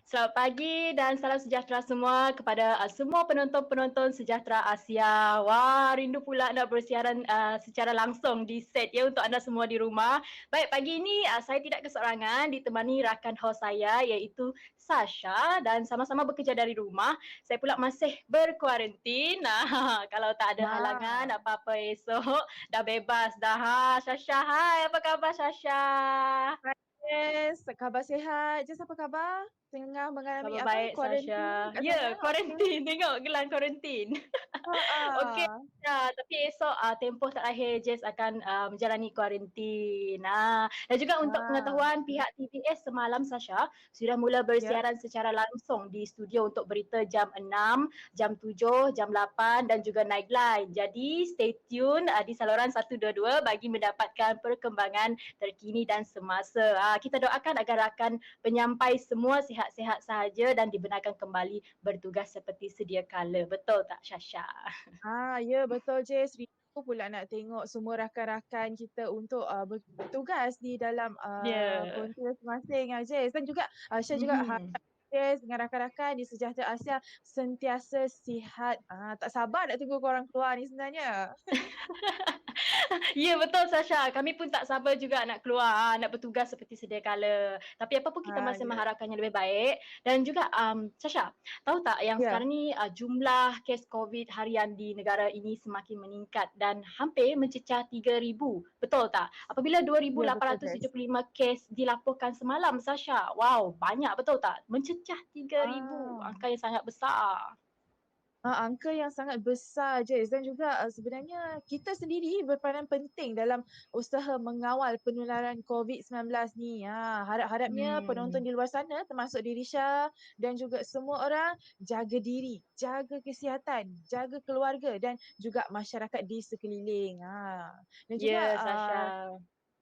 Selamat pagi dan salam sejahtera semua kepada semua penonton-penonton Sejahtera Asia. Wah, rindu pula nak bersiaran secara langsung di set ya untuk anda semua di rumah. Baik, pagi ini saya tidak keseorangan, ditemani rakan host saya iaitu Sasha dan sama-sama bekerja dari rumah. Saya pula masih berkuarantin. Kalau tak ada halangan Wah, apa-apa esok dah bebas dah. Sasha, hai, apa khabar Sasha? hai Jess, khabar sihat? Jess apa khabar? Tengah mengalami Khabar apa? baik Kuarantin Sasha. kat sana? Ya, Okey. kuarantin. Tengok gelang kuarantin. Okey. Ha. Ya, tapi esok tempoh terakhir Jess akan menjalani kuarantin. Dan juga untuk Ha. pengetahuan pihak TVS semalam Sasha sudah mula Ya. bersiaran secara langsung di studio untuk berita jam 6, jam 7, jam 8 dan juga Nightline. Jadi stay tune di saluran 122 bagi mendapatkan perkembangan terkini dan semasa. Kita doakan agar rakan penyampai semua sihat-sihat sahaja dan dibenarkan kembali bertugas seperti sedia kala. Betul tak Sasha? Ya betul Jess. Rindu pula nak tengok semua rakan-rakan kita untuk bertugas di dalam Ya. frontier masing-masing Jess. Dan juga Syah juga harap Mhm. Jess dengan rakan-rakan di Sejahtera Asia sentiasa sihat. Tak sabar nak tunggu korang keluar ni sebenarnya. Ya betul Sasha, kami pun tak sabar juga nak keluar, nak bertugas seperti sedia kala. Tapi apa pun kita masih Ya. mengharapkan yang lebih baik. Dan juga Sasha, tahu tak yang Ya. sekarang ni jumlah kes COVID harian di negara ini semakin meningkat dan hampir mencecah 3,000. Betul tak? Apabila Ya betul Jess. 2,875 kes dilaporkan semalam Sasha. Wow, banyak betul tak? Mencecah 3,000. Ah. Angka yang sangat besar. Angka yang sangat besar je dan juga sebenarnya kita sendiri berperanan penting dalam usaha mengawal penularan COVID-19 ni. Harap-harapnya penonton Hmm. di luar sana termasuk diri Syah dan juga semua orang jaga diri, jaga kesihatan, jaga keluarga dan juga masyarakat di sekeliling. Dan juga Ya Sasha.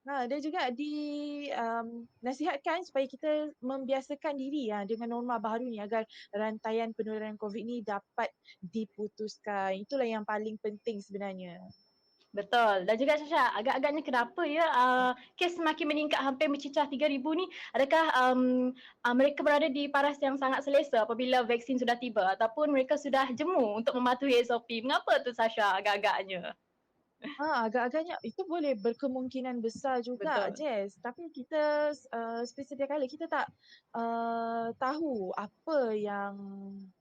Dan juga nasihatkan supaya kita membiasakan diri dengan norma baru ni agar rantaian penularan COVID ni dapat diputuskan. Itulah yang paling penting sebenarnya. Betul. Dan juga Sasha, agak-agaknya kenapa ya kes semakin meningkat hampir mencecah 3,000 ni? Adakah mereka berada di paras yang sangat selesa apabila vaksin sudah tiba ataupun mereka sudah jemu untuk mematuhi SOP? Mengapa tu Sasha agak-agaknya? Agak-agaknya itu boleh berkemungkinan besar juga, Betul. Jess. Tapi kita seperti sedia kala kita tak tahu apa yang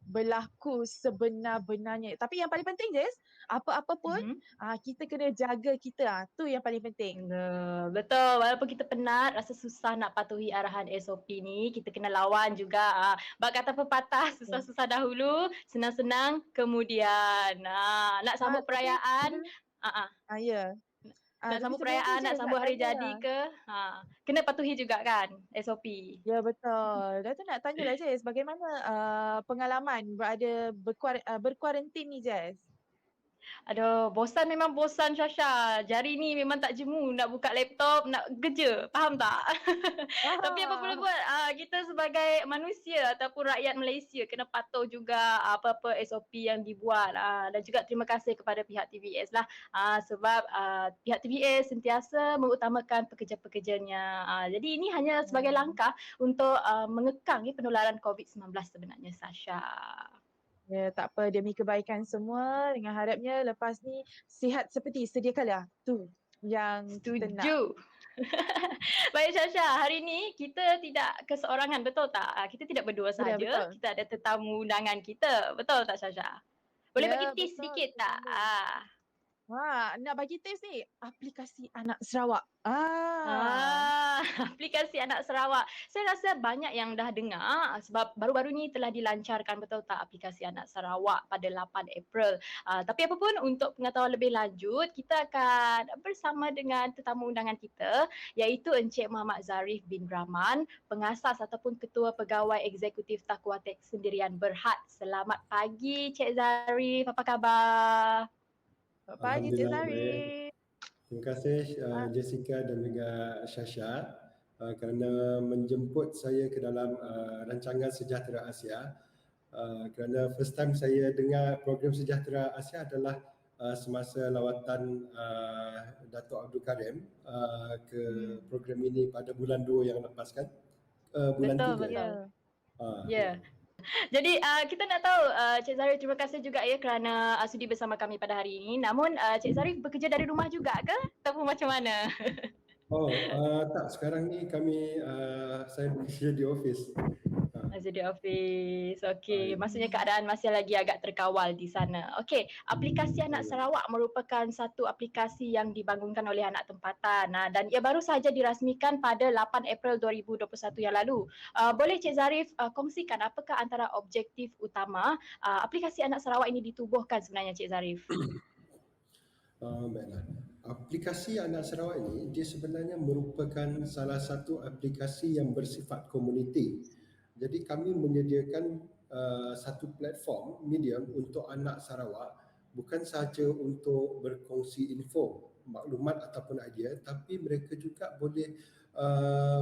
berlaku sebenar-benarnya. Tapi yang paling penting, Jess, apa-apa pun Mhm. kita kena jaga kita. Tu yang paling penting. Betul. Walaupun kita penat, rasa susah nak patuhi arahan SOP ni, kita kena lawan juga. Bak kata pepatah, Ya. susah-susah dahulu, senang-senang kemudian. Nak sambut Tapi perayaan, sebelum ah, ah. ya. Nak Tapi sambut sebelum tu, perayaan, nak Jess, nak sambut hari tanya. jadi ke, kena patuhi juga kan SOP. Ya betul. Dan tu nak tanya lah Jess, bagaimana pengalaman berkuarantin ni Jess? Aduh, bosan memang bosan Syasha. Jari ni memang tak jemu nak buka laptop, nak kerja. Faham tak? Tapi apa boleh Ah, buat, kita sebagai manusia ataupun rakyat Malaysia kena patuh juga apa-apa SOP yang dibuat. Dan juga terima kasih kepada pihak TVS lah. Sebab pihak TVS sentiasa mengutamakan pekerja-pekerjanya. Jadi ini hanya sebagai ya. langkah untuk mengekang penularan COVID-19 sebenarnya Sasha. Ya, tak apa demi kebaikan semua dengan harapnya lepas ni sihat seperti sedia kala. Tu yang kita nak. Setuju. Baik Syasha, hari ni kita tidak keseorangan, betul tak? Kita tidak berdua Ya saja, betul. kita ada tetamu undangan kita. Betul tak Syasha? Boleh bagi Ya tips betul sedikit kita tak? sambung. Nak bagi tips ni aplikasi Anak Sarawak. Aplikasi Anak Sarawak. Saya rasa banyak yang dah dengar sebab baru-baru ni telah dilancarkan, betul tak, aplikasi Anak Sarawak pada 8 April. Tapi apa pun untuk pengetahuan lebih lanjut, kita akan bersama dengan tetamu undangan kita iaitu Encik Muhammad Zarif bin Rahman, pengasas ataupun ketua pegawai eksekutif Takuatek Sendirian Berhad. Selamat pagi Cik Zarif, apa khabar? Selamat pagi Cik Alhamdulillah baik. Zarif. Terima kasih Ah, Jessica dan juga Syasha kerana menjemput saya ke dalam rancangan Sejahtera Asia. Kerana first time saya dengar program Sejahtera Asia adalah semasa lawatan Datuk Abdul Karim ke Hmm. program ini pada bulan 2 yang lepas kan? Bulan Betul, 3 ya? betul. ya. Ya. Jadi kita nak tahu Cik Zarif, terima kasih juga ya kerana sudi bersama kami pada hari ini. Namun Cik Zarif bekerja dari rumah juga ke? Ataupun macam mana? Tak, sekarang ni saya bekerja di office. Masih di office. Okey, Ya. maksudnya keadaan masih lagi agak terkawal di sana. Okey, aplikasi Anak Ya. Sarawak merupakan satu aplikasi yang dibangunkan oleh anak tempatan dan ia baru saja dirasmikan pada 8 April 2021 yang lalu. Boleh Cik Zarif kongsikan apakah antara objektif utama aplikasi Anak Sarawak ini ditubuhkan sebenarnya Cik Zarif? Baiklah. Aplikasi Anak Sarawak ini dia sebenarnya merupakan salah satu aplikasi yang bersifat komuniti. Jadi kami menyediakan satu platform medium untuk anak Sarawak, bukan sahaja untuk berkongsi info, maklumat ataupun idea, tapi mereka juga boleh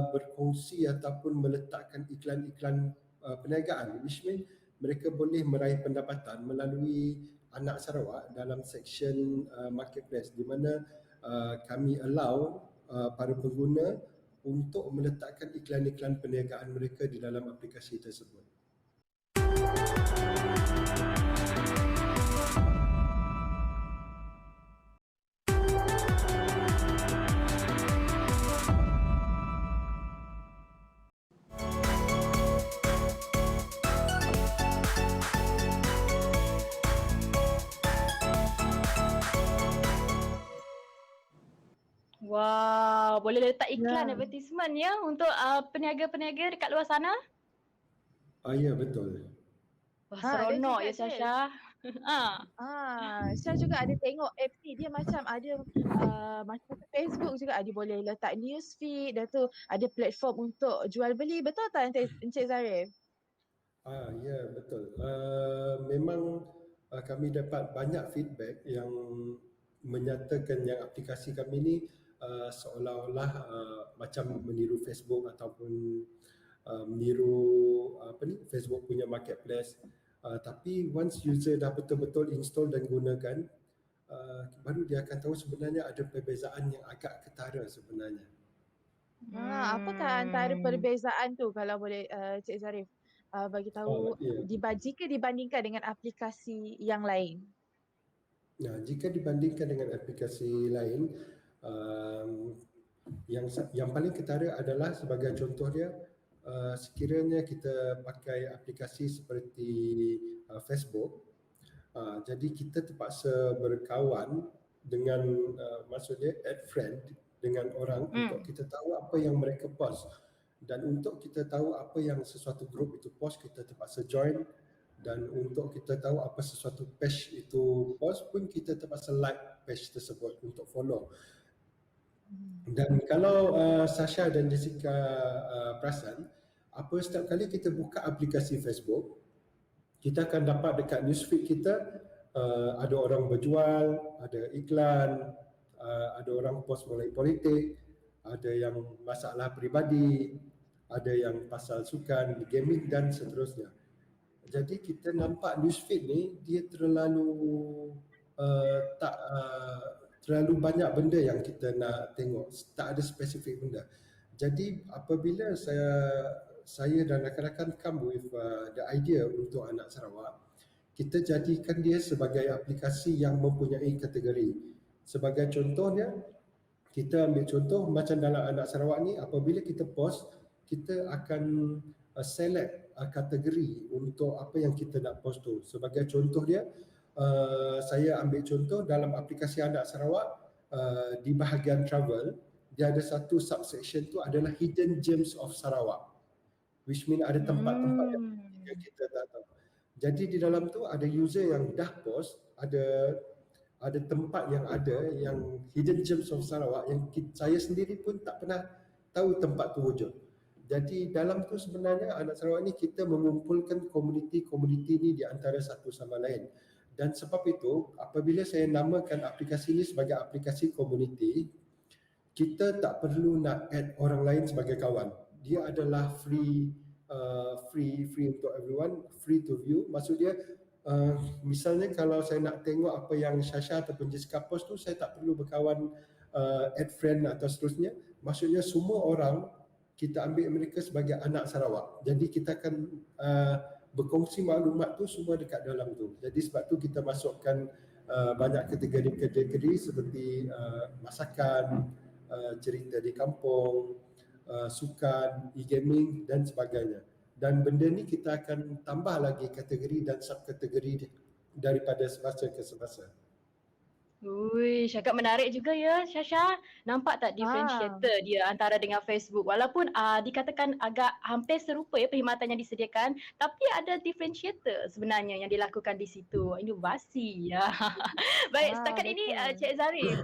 berkongsi ataupun meletakkan iklan-iklan perniagaan, which means mereka boleh meraih pendapatan melalui Anak Sarawak dalam section marketplace, di mana kami allow para pengguna untuk meletakkan iklan-iklan perniagaan mereka di dalam aplikasi tersebut. Wow, boleh letak iklan Ya. advertisement ya untuk peniaga-peniaga dekat luar sana? Ya, betul. Wah, Dan seronok juga ya Cik, Syah. Syah juga ada tengok apps ni, dia macam ada macam Facebook juga, dia boleh letak news feed, dah tu ada platform untuk jual beli, betul tak Encik Zarif? Ya, betul. Memang kami dapat banyak feedback yang menyatakan yang aplikasi kami ni seolah-olah macam meniru Facebook ataupun meniru Facebook punya marketplace. Tapi once user dah betul-betul install dan gunakan, baru dia akan tahu sebenarnya ada perbezaan yang agak ketara sebenarnya. Apakah antara perbezaan tu, kalau boleh Cik Zarif bagi tahu, Ya. jika dibandingkan dengan aplikasi yang lain? Nah, jika dibandingkan dengan aplikasi lain, um, yang paling ketara adalah sebagai contoh dia, sekiranya kita pakai aplikasi seperti Facebook, jadi kita terpaksa berkawan dengan maksudnya add friend dengan orang untuk kita tahu apa yang mereka post, dan untuk kita tahu apa yang sesuatu grup itu post, kita terpaksa join, dan untuk kita tahu apa sesuatu page itu post pun kita terpaksa like page tersebut untuk follow. Dan kalau Sasha dan Jessica perasan, setiap kali kita buka aplikasi Facebook, kita akan dapat dekat newsfeed kita ada orang berjual, ada iklan, ada orang post mengenai politik, ada yang masalah peribadi, ada yang pasal sukan, gaming dan seterusnya. Jadi kita nampak newsfeed ni dia terlalu banyak benda yang kita nak tengok, tak ada spesifik benda. Jadi apabila saya dan rakan-rakan come with the idea untuk Anak Sarawak, kita jadikan dia sebagai aplikasi yang mempunyai kategori. Sebagai contohnya, kita ambil contoh macam dalam Anak Sarawak ni, apabila kita post, kita akan select kategori untuk apa yang kita nak post tu. Sebagai contoh dia, saya ambil contoh dalam aplikasi Anak Sarawak, di bahagian travel, dia ada satu subsection tu adalah Hidden Gems of Sarawak, which mean ada tempat-tempat yang kita tak tahu. Jadi di dalam tu ada user yang dah post, ada tempat yang Hidden Gems of Sarawak yang saya sendiri pun tak pernah tahu tempat tu wujud. Jadi dalam tu sebenarnya Anak Sarawak ni kita mengumpulkan komuniti-komuniti ni di antara satu sama lain. Dan sebab itu apabila saya namakan aplikasi ni sebagai aplikasi komuniti, kita tak perlu nak add orang lain sebagai kawan. Dia adalah free untuk everyone, free to view. Maksud dia misalnya kalau saya nak tengok apa yang Sasha ataupun Jessica post tu, saya tak perlu berkawan add friend atau seterusnya. Maksudnya semua orang kita ambil mereka sebagai anak Sarawak. Jadi kita akan berkongsi maklumat tu semua dekat dalam tu. Jadi sebab tu kita masukkan banyak kategori-kategori seperti masakan, cerita di kampung, sukan, e-gaming dan sebagainya. Dan benda ni kita akan tambah lagi kategori dan subkategori daripada semasa ke semasa. Ui, cakap menarik juga ya, Syasha. Nampak tak Ah. differentiator dia antara dengan Facebook? Walaupun dikatakan agak hampir serupa ya perkhidmatan yang disediakan, tapi ada differentiator sebenarnya yang dilakukan di situ. Inovasi ya. Baik, setakat ini Betul. Cik Zarif,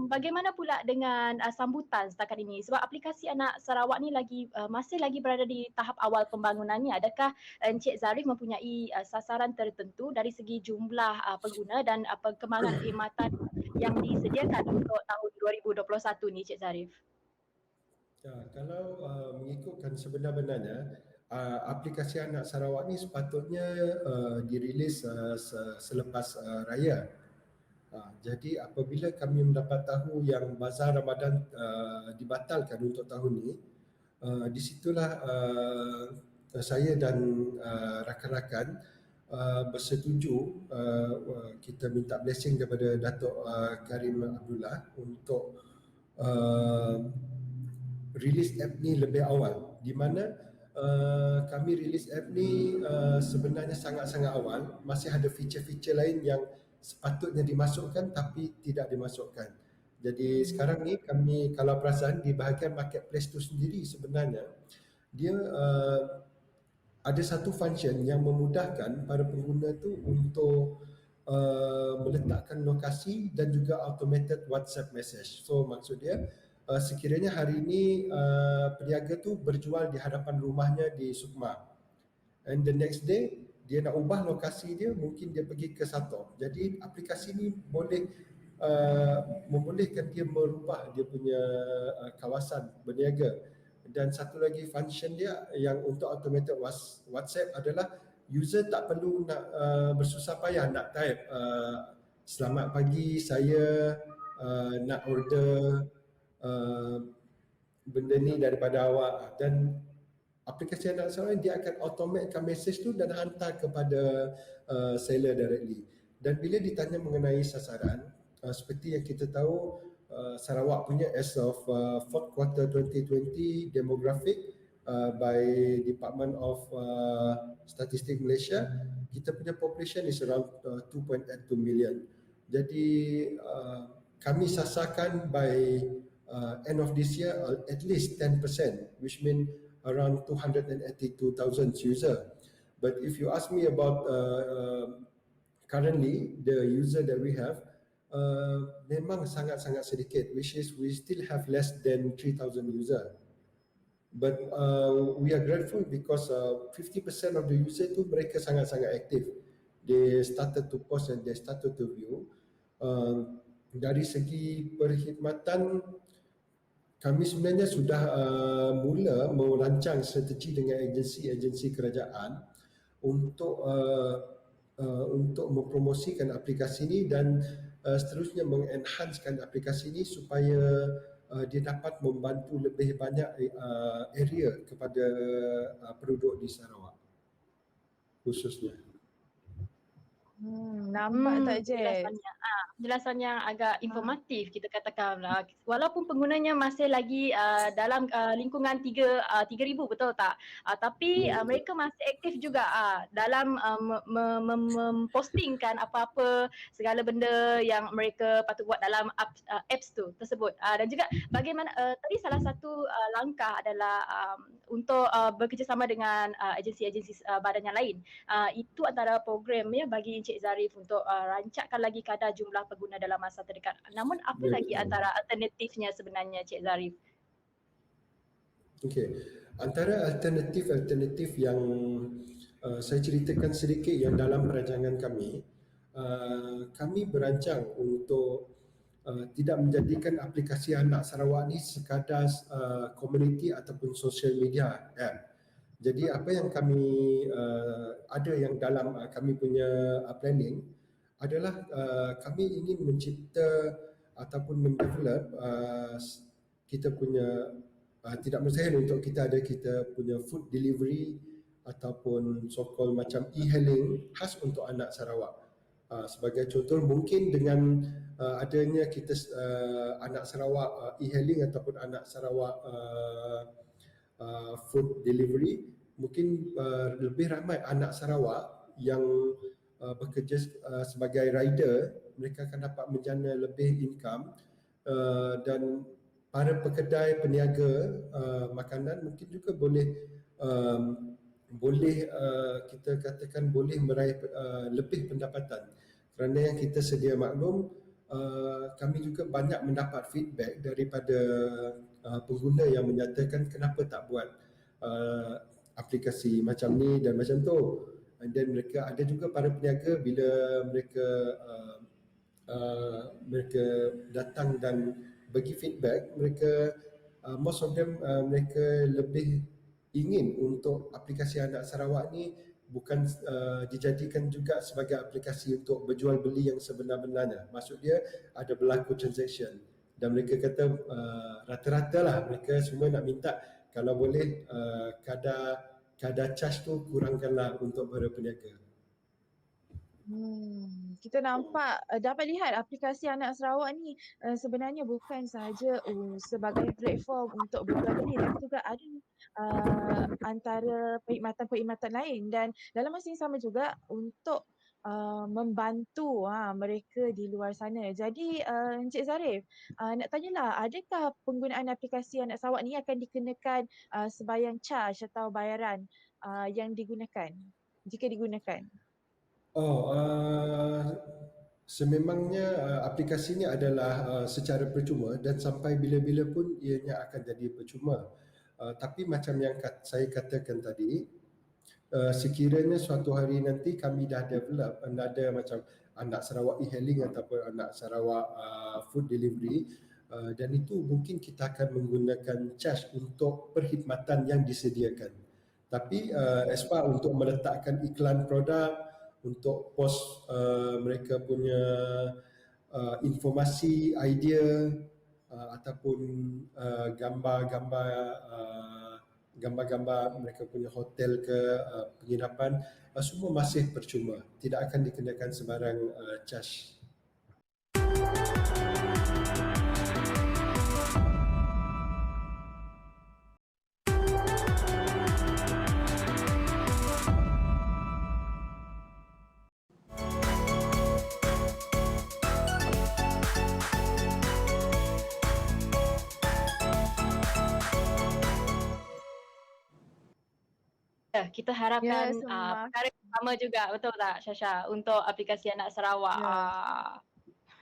bagaimana pula dengan sambutan setakat ini? Sebab aplikasi Anak Sarawak ni masih lagi berada di tahap awal pembangunannya. Adakah Encik Zarif mempunyai sasaran tertentu dari segi jumlah pengguna dan perkembangan perkhidmatan yang disediakan untuk tahun 2021 ni, Cik Zarif? Ya, kalau mengikutkan sebenar-benarnya, aplikasi Anak Sarawak ni sepatutnya dirilis selepas raya. Jadi apabila kami mendapat tahu yang bazar Ramadan dibatalkan untuk tahun ni, di situlah saya dan rakan-rakan bersetuju, kita minta blessing daripada Datuk Karim Abdullah untuk release app ni lebih awal, di mana kami release app ni sebenarnya sangat-sangat awal. Masih ada feature-feature lain yang sepatutnya dimasukkan tapi tidak dimasukkan. Jadi sekarang ni kami, kalau perasan di bahagian marketplace tu sendiri sebenarnya dia ada satu function yang memudahkan para pengguna tu untuk meletakkan lokasi dan juga automated WhatsApp message. So maksud dia sekiranya hari ini peniaga tu berjual di hadapan rumahnya di Sukma, and the next day dia nak ubah lokasi dia, mungkin dia pergi ke Sato. Jadi aplikasi ni boleh membolehkan dia merubah dia punya kawasan berniaga. Dan satu lagi function dia yang untuk automated WhatsApp adalah user tak perlu nak bersusah payah nak type selamat pagi, saya nak order benda ni daripada awak, dan aplikasi Anak Sarawak dia akan automatekan message tu dan hantar kepada seller directly. Dan bila ditanya mengenai sasaran, seperti yang kita tahu, Sarawak punya as of fourth quarter 2020 demographic by Department of Statistik Malaysia, kita punya population is around 2.82 million. Jadi kami sasarkan by end of this year at least 10%, which mean around 282,000 user. But if you ask me about currently the user that we have, memang sangat-sangat sedikit, which is we still have less than 3,000 user. But we are grateful because 50% of the user tu mereka sangat-sangat aktif. They started to post and they started to view. Dari segi perkhidmatan, kami sebenarnya sudah mula merancang strategi dengan agensi-agensi kerajaan untuk mempromosikan aplikasi ini dan seterusnya mengenhanskan aplikasi ini supaya dia dapat membantu lebih banyak area kepada penduduk di Sarawak khususnya. Nampak tak je? Penjelasan yang agak informatif kita katakan. Walaupun penggunanya masih lagi dalam lingkungan 3,000, betul tak? Tapi mereka masih aktif juga dalam mempostingkan apa-apa segala benda yang mereka patut buat dalam apps tu tersebut. Dan juga bagaimana tadi salah satu langkah adalah untuk bekerjasama dengan agensi-agensi badan yang lain. Itu antara program ya bagi Encik Zarif untuk rancakkan lagi kadar jumlah pengguna dalam masa terdekat. Namun apa lagi antara alternatifnya sebenarnya Encik Zarif? Okey, antara alternatif yang saya ceritakan sedikit yang dalam perancangan kami, kami berancang untuk tidak menjadikan aplikasi Anak Sarawak ni sekadar community ataupun social media app. Jadi apa yang kami ada yang dalam kami punya planning adalah kami ingin mencipta ataupun mendevelop kita punya tidak mustahil untuk kita punya food delivery ataupun so-called macam e-hailing khas untuk anak Sarawak. Sebagai contoh, mungkin dengan adanya kita anak Sarawak e-hailing ataupun anak Sarawak food delivery, mungkin lebih ramai anak Sarawak yang bekerja sebagai rider, mereka akan dapat menjana lebih income, dan para pekedai peniaga makanan mungkin juga boleh kita katakan boleh meraih lebih pendapatan, kerana yang kita sedia maklum, kami juga banyak mendapat feedback daripada pengguna yang menyatakan kenapa tak buat aplikasi macam ni dan macam tu. Dan mereka ada juga para peniaga bila mereka datang dan bagi feedback, mereka most of them mereka lebih ingin untuk aplikasi Anak Sarawak ni bukan dijadikan juga sebagai aplikasi untuk berjual beli yang sebenar-benarnya. Maksud dia ada berlaku transaction, dan mereka kata rata-rata lah mereka semua nak minta kalau boleh kadar charge tu kurangkanlah untuk para peniaga. Kita nampak dapat lihat aplikasi Anak Sarawak ni sebenarnya bukan sahaja sebagai platform untuk berjual beli, tapi juga ada antara perkhidmatan-perkhidmatan lain, dan dalam masa yang sama juga untuk membantu mereka di luar sana. Jadi Encik Zarif, nak tanyalah, adakah penggunaan aplikasi Anak Sarawak ni akan dikenakan sebayang charge atau bayaran yang digunakan jika digunakan? Sememangnya aplikasi ini adalah secara percuma dan sampai bila-bila pun ianya akan jadi percuma. Tapi macam yang saya katakan tadi, sekiranya suatu hari nanti kami dah develop ada macam Anak Sarawak e-hailing ataupun Anak Sarawak food delivery, dan itu mungkin kita akan menggunakan charge untuk perkhidmatan yang disediakan. Tapi as far untuk meletakkan iklan produk, untuk post mereka punya informasi, idea, ataupun gambar-gambar mereka punya hotel ke penginapan, semua masih percuma, tidak akan dikenakan sebarang charge. Kita harapkan Ya, perkara yang sama juga, betul tak Syasha, untuk aplikasi Anak Sarawak.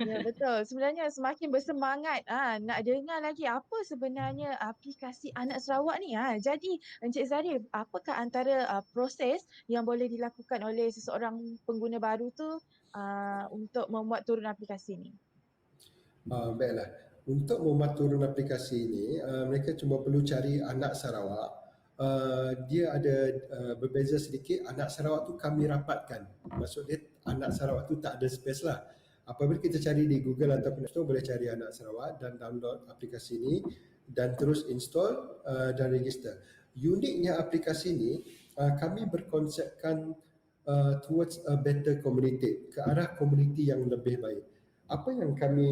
Ya betul. Sebenarnya semakin bersemangat nak dengar lagi apa sebenarnya aplikasi Anak Sarawak ni. Jadi Encik Zarif, apakah antara proses yang boleh dilakukan oleh seseorang pengguna baru tu untuk membuat turun aplikasi ni? Baiklah. Untuk membuat turun aplikasi ini, mereka cuma perlu cari Anak Sarawak. Dia ada berbeza sedikit. Anak Sarawak tu kami rapatkan. Maksud dia Anak Sarawak tu tak ada space lah. Apabila kita cari di Google ataupun App Store, boleh cari Anak Sarawak dan download aplikasi ini dan terus install dan register. Uniknya aplikasi ini, kami berkonsepkan towards a better community, ke arah komuniti yang lebih baik. Apa yang kami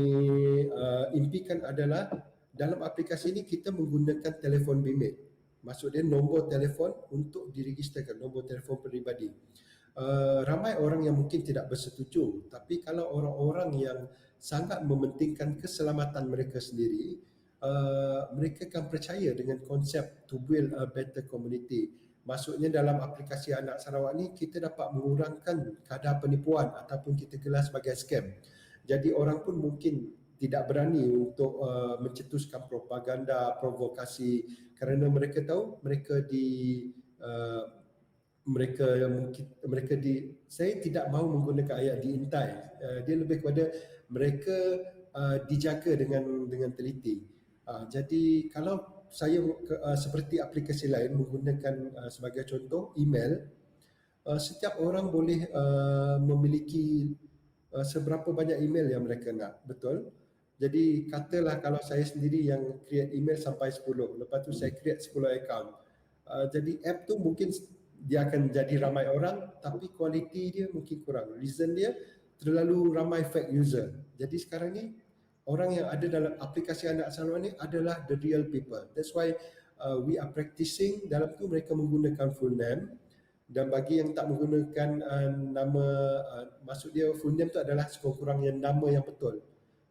impikan adalah dalam aplikasi ini kita menggunakan telefon bimbit. Maksud dia nombor telefon untuk diregisterkan, nombor telefon peribadi. Ramai orang yang mungkin tidak bersetuju, tapi kalau orang-orang yang sangat mementingkan keselamatan mereka sendiri, mereka akan percaya dengan konsep to build a better community. Maksudnya dalam aplikasi Anak Sarawak ni kita dapat mengurangkan kadar penipuan ataupun kita gelar sebagai scam. Jadi orang pun mungkin tidak berani untuk mencetuskan propaganda, provokasi, kerana mereka tahu saya tidak mahu menggunakan ayat diintai. Dia lebih kepada mereka dijaga dengan teliti. Jadi kalau saya seperti aplikasi lain menggunakan sebagai contoh email, setiap orang boleh memiliki seberapa banyak email yang mereka nak, betul? Jadi katalah kalau saya sendiri yang create email sampai 10, lepas tu saya create 10 account. Jadi app tu mungkin dia akan jadi ramai orang tapi kualiti dia mungkin kurang. Reason dia terlalu ramai fake user. Jadi sekarang ni orang yang ada dalam aplikasi Anak Sarawak ni adalah the real people. That's why we are practicing dalam tu mereka menggunakan full name, dan bagi yang tak menggunakan nama, maksud dia full name tu adalah sekurang-kurangnya nama yang betul.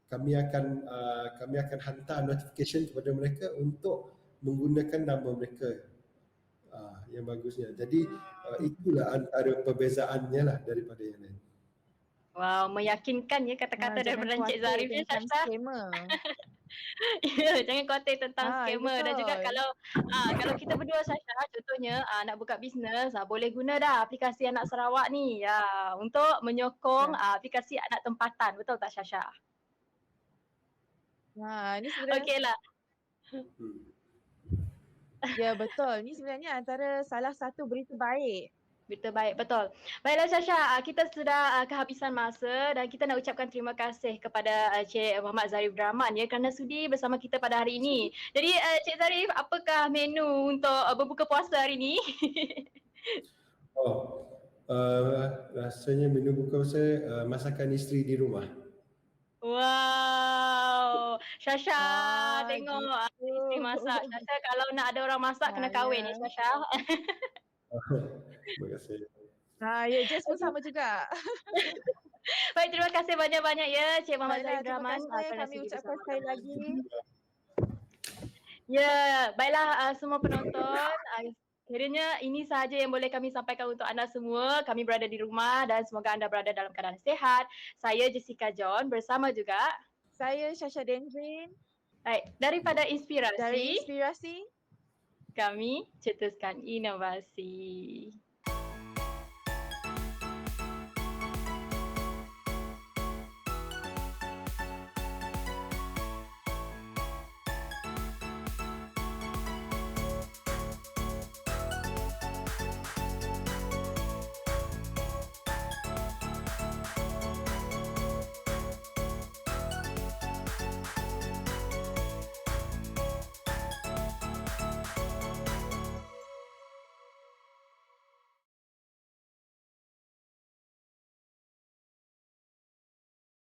Kami akan hantar notification kepada mereka untuk menggunakan nama mereka yang bagusnya. Jadi itulah antara perbezaannya lah daripada yang lain. Wow, meyakinkan ya kata-kata Jangan daripada Encik khawatir Zarif ya, tentang Sasha. scammer. Ya, jangan khawatir tentang scammer, dan juga Betul. kalau kita berdua, Sasha, contohnya nak buka bisnes, boleh guna dah aplikasi Anak Sarawak ni untuk menyokong aplikasi anak tempatan. Betul tak, Sasha? Ni sebenarnya Okeylah. ya betul. Ni sebenarnya antara salah satu berita baik. Berita baik, betul. Baiklah Sasha, kita sudah kehabisan masa dan kita nak ucapkan terima kasih kepada Cik Muhammad Zarif Rahman ya kerana sudi bersama kita pada hari ini. Jadi Cik Zarif, apakah menu untuk berbuka puasa hari ini? Rasanya menu buka puasa masakan isteri di rumah. Wow, Sasha tengok Gitu. isteri masak. Sasha kalau nak ada orang masak kena kahwin ni, Sasha. Terima kasih. Ya, Jess pun sama juga. Baik, terima kasih banyak-banyak ya Cik Muhammad Baiklah, Zarif terima Rahman. kasih. kerana Kami sudi ucapkan bersama sekali kami. lagi. Ya, baiklah semua penonton. Kiranya ini sahaja yang boleh kami sampaikan untuk anda semua. Kami berada di rumah dan semoga anda berada dalam keadaan sihat. Saya Jessica John bersama juga Saya Sasha Dendrin baik, daripada dari Inspirasi Inspirasi. kami cetuskan inovasi.